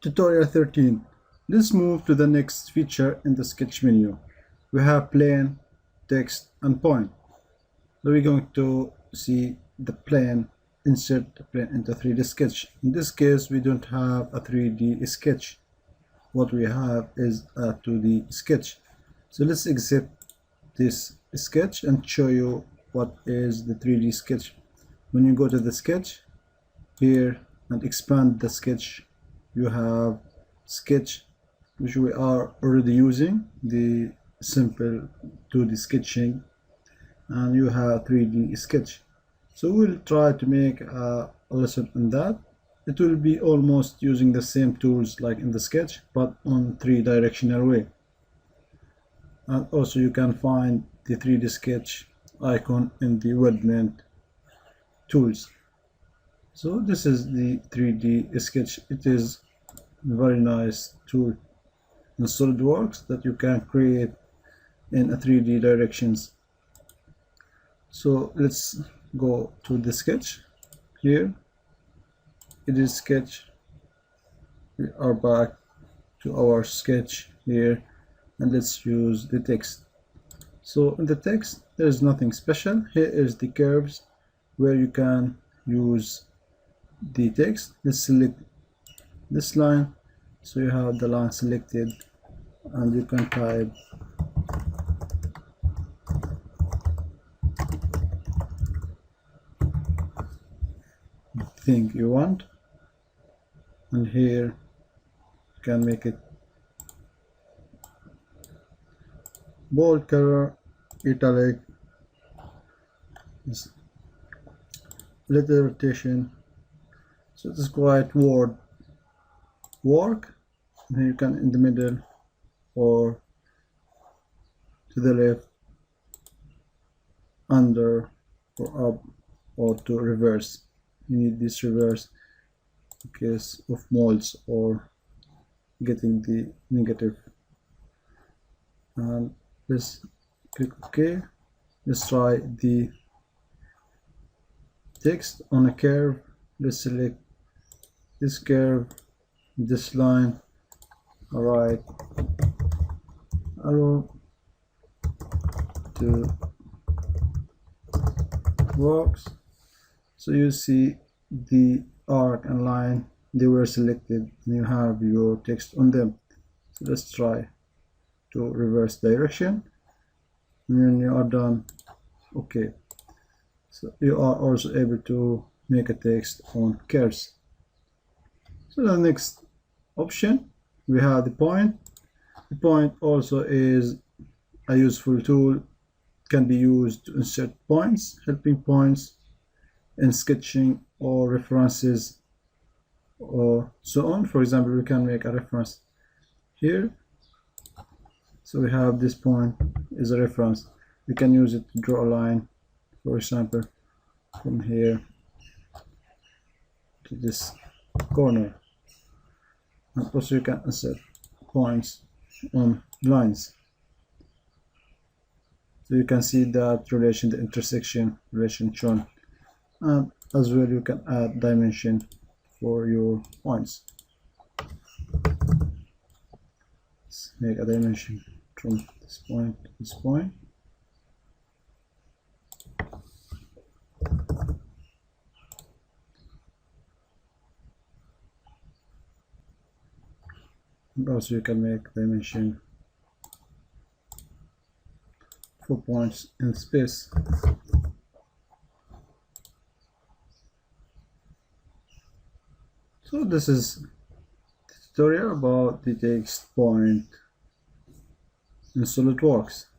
Tutorial 13. Let's move to the next feature in the sketch menu. We have plane, text, and point. So we're going to see the plane, insert the plane into 3D sketch. In this case, we don't have a 3D sketch. What we have is a 2D sketch. So let's exit this sketch and show you what is the 3D sketch. When you go to the sketch here and expand the sketch, you have sketch, which we are already using, the simple 2D sketching, and you have 3D sketch. So we'll try to make a lesson on that. It will be almost using the same tools like in the sketch, but on 3-directional way. And also you can find the 3D sketch icon in the Weldment tools. So this is the 3D sketch. It is a very nice tool in SolidWorks that you can create in a 3D directions. So let's go to the sketch. Here it is sketch. We are back to our sketch here, and let's use the text. So in the text there is nothing special. Here is the curves where you can use the text. Let's select this line, so you have the line selected, and you can type the thing you want, and here you can make it bold color, italic, little rotation. So it is quite word work. And you can in the middle or to the left, under or up, or to reverse. You need this reverse in case of molds or getting the negative. And let's click OK. Let's try the text on a curve. Let's select this curve, this line, right arrow to works. So you see the arc and line, they were selected, and you have your text on them. So let's try to reverse direction, and when you are done, okay. So you are also able to make a text on curves. So the next option, we have the point. The point also is a useful tool. It can be used to insert points, helping points in sketching or references or so on. For example, we can make a reference here. So we have this point is a reference. We can use it to draw a line, for example, from here to this corner. And also you can insert points on lines. So you can see that relation, the intersection relation shown. And as well you can add dimension for your points. Let's make a dimension from this point to this point. And also you can make dimension for points in space. So this is the tutorial about the text point in SolidWorks.